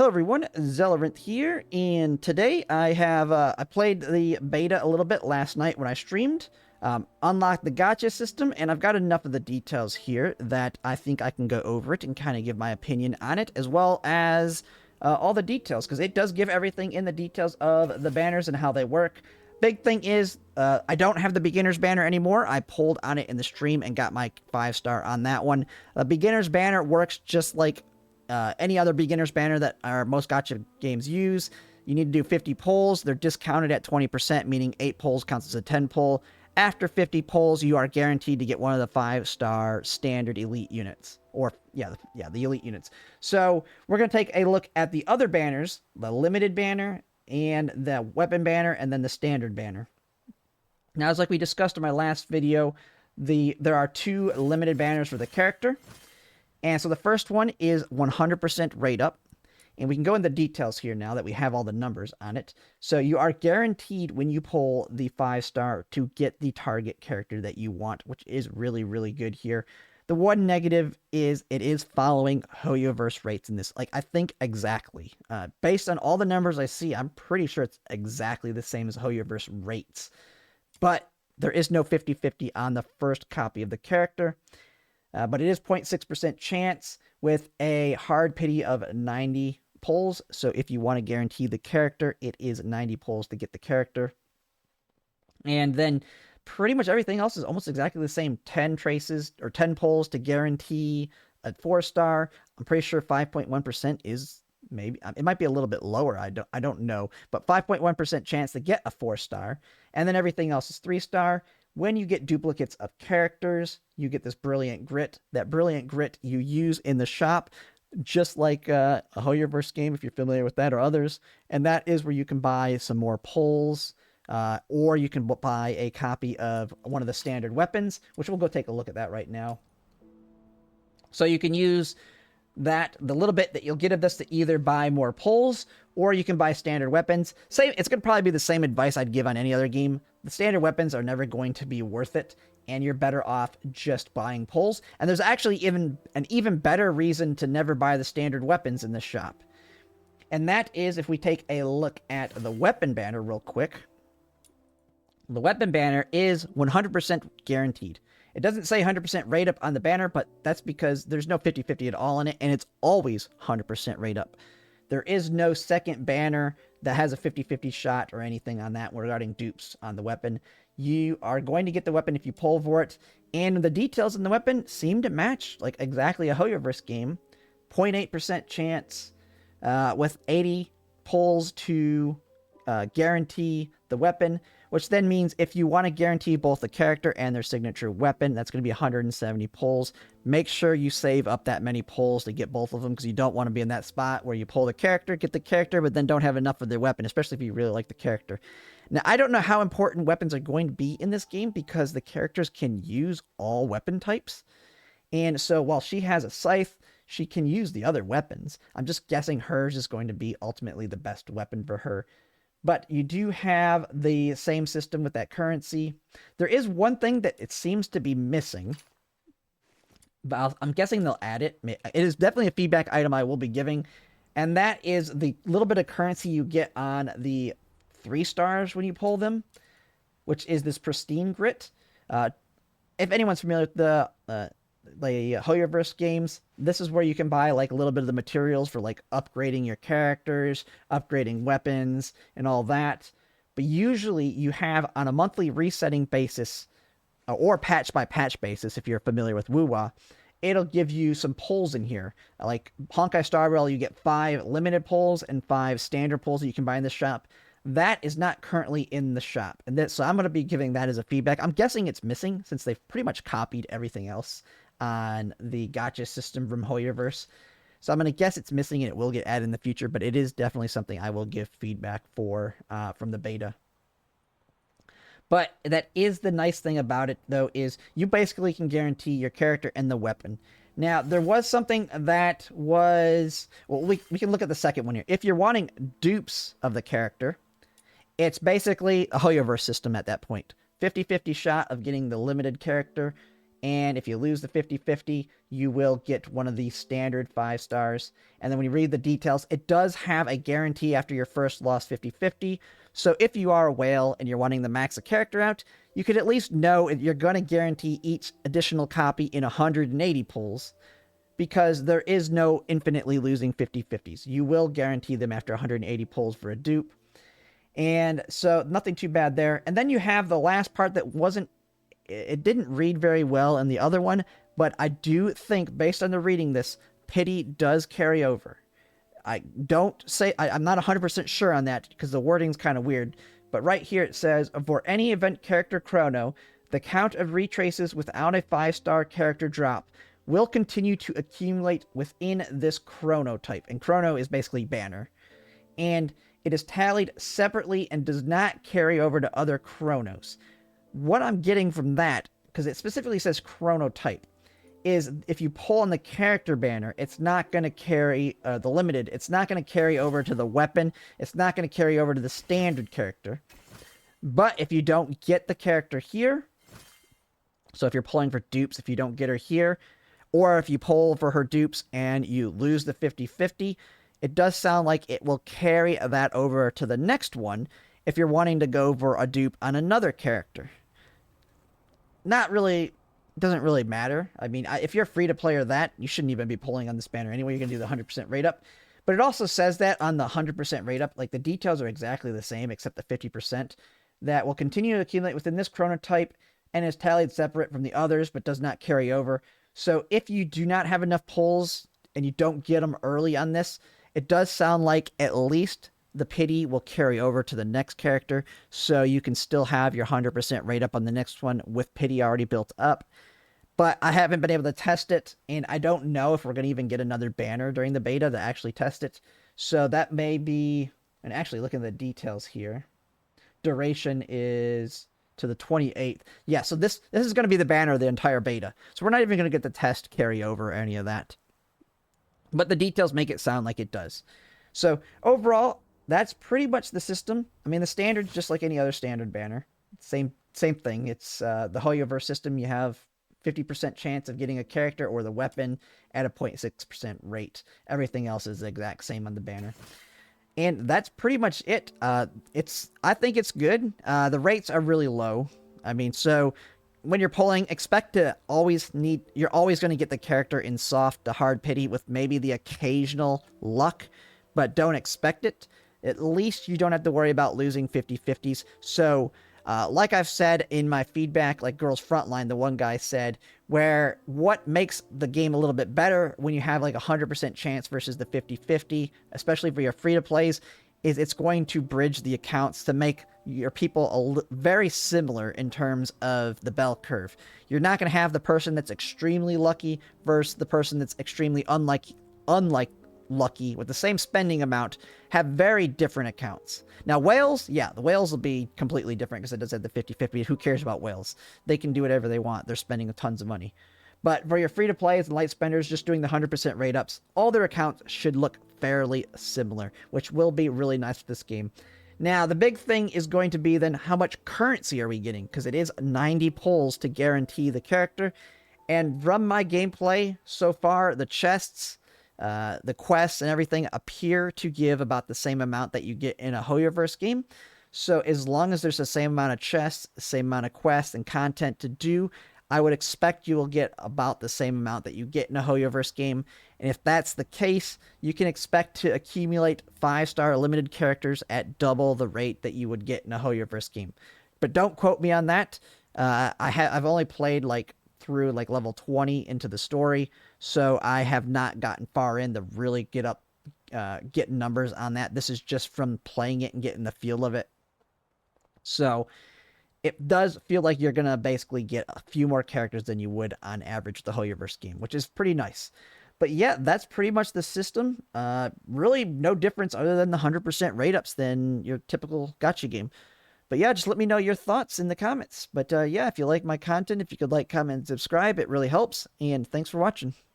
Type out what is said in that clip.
Hello everyone, Zellerant here, and today I played the beta a little bit last night when I streamed, unlocked the gacha system, and I've got enough of the details here that I think I can go over it and kind of give my opinion on it, as well as all the details, because it does give everything in the details of the banners and how they work. Big thing is, I don't have the beginner's banner anymore. I pulled on it in the stream and got my 5-star on that one. The beginner's banner works just like any other beginner's banner that most gacha games use. You need to do 50 pulls. They're discounted at 20%, meaning 8 pulls counts as a 10 pull. After 50 pulls, you are guaranteed to get one of the 5-star standard elite units. Or, the elite units. So, we're going to take a look at the other banners, the limited banner, and the weapon banner, and then the standard banner. Now, as like we discussed in my last video, there are 2 limited banners for the character. And so the first one is 100% rate up. And we can go into details here now that we have all the numbers on it. So you are guaranteed when you pull the 5-star to get the target character that you want, which is really, really good here. The one negative is it is following Hoyoverse rates in this. Like, I think exactly. Based on all the numbers I see, I'm pretty sure it's exactly the same as Hoyoverse rates. But there is no 50-50 on the first copy of the character. But it is 0.6% chance with a hard pity of 90 pulls. So if you want to guarantee the character, it is 90 pulls to get the character. And then pretty much everything else is almost exactly the same. 10 traces or 10 pulls to guarantee a 4-star. I'm pretty sure 5.1% is maybe, it might be a little bit lower. I don't know, but 5.1% chance to get a 4-star. And then everything else is 3-star. When you get duplicates of characters, you get this brilliant grit. That brilliant grit you use in the shop, just like a Hoyoverse game, if you're familiar with that or others. And that is where you can buy some more pulls, or you can buy a copy of one of the standard weapons, which we'll go take a look at that right now. So you can use that, the little bit that you'll get of this, to either buy more pulls, or you can buy standard weapons. It's going to probably be the same advice I'd give on any other game. The standard weapons are never going to be worth it, and you're better off just buying pulls. And there's actually an even better reason to never buy the standard weapons in the shop. And that is if we take a look at the weapon banner real quick. The weapon banner is 100% guaranteed. It doesn't say 100% rate up on the banner, but that's because there's no 50-50 at all in it, and it's always 100% rate up. There is no second banner that has a 50-50 shot or anything on that regarding dupes on the weapon. You are going to get the weapon if you pull for it, and the details in the weapon seem to match like exactly a Hoyoverse game. 0.8% chance with 80 pulls to guarantee the weapon, which then means if you want to guarantee both the character and their signature weapon, that's going to be 170 pulls. Make sure you save up that many pulls to get both of them, because you don't want to be in that spot where you pull the character, get the character, but then don't have enough of their weapon, especially if you really like the character. Now, I don't know how important weapons are going to be in this game, because the characters can use all weapon types. And so while she has a scythe, she can use the other weapons. I'm just guessing hers is going to be ultimately the best weapon for her. But you do have the same system with that currency. There is one thing that it seems to be missing, but I'm guessing they'll add it. It is definitely a feedback item I will be giving, and that is the little bit of currency you get on the 3-stars when you pull them, which is this pristine grit. If anyone's familiar with the Hoyoverse games, this is where you can buy like a little bit of the materials for like upgrading your characters, upgrading weapons, and all that. But usually you have on a monthly resetting basis, or patch by patch basis, if you're familiar with WoWA, it'll give you some pulls in here. Like Honkai Star Rail, you get 5 limited pulls and 5 standard pulls that you can buy in the shop. That is not currently in the shop, and so I'm going to be giving that as a feedback. I'm guessing it's missing since they've pretty much copied everything else on the gacha system from Hoyoverse. So I'm going to guess it's missing and it will get added in the future, but it is definitely something I will give feedback for from the beta. But that is the nice thing about it, though, is you basically can guarantee your character and the weapon. Now, there was something that was... Well, we can look at the second one here. If you're wanting dupes of the character, it's basically a Hoyoverse system at that point. 50-50 shot of getting the limited character And if you lose the 50-50, you will get one of the standard 5 stars. And then when you read the details, it does have a guarantee after your first loss 50-50. So if you are a whale and you're wanting to max a character out, you could at least know you're going to guarantee each additional copy in 180 pulls, because there is no infinitely losing 50-50s. You will guarantee them after 180 pulls for a dupe. And so nothing too bad there. And then you have the last part that it didn't read very well in the other one, but I do think, based on the reading this, pity does carry over. I'm not 100% sure on that because the wording's kind of weird, but right here it says, for any event character chrono, the count of retraces without a 5-star character drop will continue to accumulate within this chrono type. And chrono is basically banner. And it is tallied separately and does not carry over to other chronos. What I'm getting from that, because it specifically says chrono type, is if you pull on the character banner, it's not going to carry the limited. It's not going to carry over to the weapon. It's not going to carry over to the standard character. But if you don't get the character here, so if you're pulling for dupes, if you don't get her here, or if you pull for her dupes and you lose the 50-50, it does sound like it will carry that over to the next one if you're wanting to go for a dupe on another character. Not really, doesn't really matter. I mean, if you're free to play or that, you shouldn't even be pulling on this banner anyway. You're going to do the 100% rate up. But it also says that on the 100% rate up, like the details are exactly the same except the 50%, that will continue to accumulate within this chronotype and is tallied separate from the others but does not carry over. So if you do not have enough pulls and you don't get them early on this, it does sound like at least the pity will carry over to the next character, so you can still have your 100% rate up on the next one with pity already built up. But I haven't been able to test it, and I don't know if we're going to even get another banner during the beta to actually test it. So that may be... And actually, looking at the details here, duration is to the 28th. Yeah, so this is going to be the banner of the entire beta. So we're not even going to get the test carry over or any of that. But the details make it sound like it does. So overall, that's pretty much the system. I mean, the standard's just like any other standard banner. Same thing. It's the Hoyoverse system. You have 50% chance of getting a character or the weapon at a 0.6% rate. Everything else is the exact same on the banner. And that's pretty much it. I think it's good. The rates are really low. I mean, so when you're pulling, expect to you're always going to get the character in soft to hard pity with maybe the occasional luck, but don't expect it. At least you don't have to worry about losing 50-50s. So, like I've said in my feedback, like Girls Frontline, the one guy said, what makes the game a little bit better when you have like 100% chance versus the 50-50, especially for your free-to-plays, is it's going to bridge the accounts to make your people very similar in terms of the bell curve. You're not going to have the person that's extremely lucky versus the person that's extremely unlucky with the same spending amount, have very different accounts. Now, whales, yeah, the whales will be completely different because it does have the 50-50. Who cares about whales? They can do whatever they want. They're spending tons of money. But for your free-to-plays and light spenders just doing the 100% rate ups, all their accounts should look fairly similar, which will be really nice for this game. Now, the big thing is going to be then how much currency are we getting? Because it is 90 pulls to guarantee the character. And from my gameplay so far, the chests, the quests and everything appear to give about the same amount that you get in a Hoyoverse game. So as long as there's the same amount of chests, the same amount of quests and content to do, I would expect you will get about the same amount that you get in a Hoyoverse game. And if that's the case, you can expect to accumulate 5-star limited characters at double the rate that you would get in a Hoyoverse game. But don't quote me on that. I've only played through level 20 into the story, so I have not gotten far in to really get numbers on that. This is just from playing it and getting the feel of it. So it does feel like you're gonna basically get a few more characters than you would on average the Hoyoverse game, which is pretty nice. But yeah, that's pretty much the system. Really no difference other than the 100% rate ups than your typical gacha game. But yeah, just let me know your thoughts in the comments. But yeah, if you like my content, if you could like, comment, and subscribe, it really helps. And thanks for watching.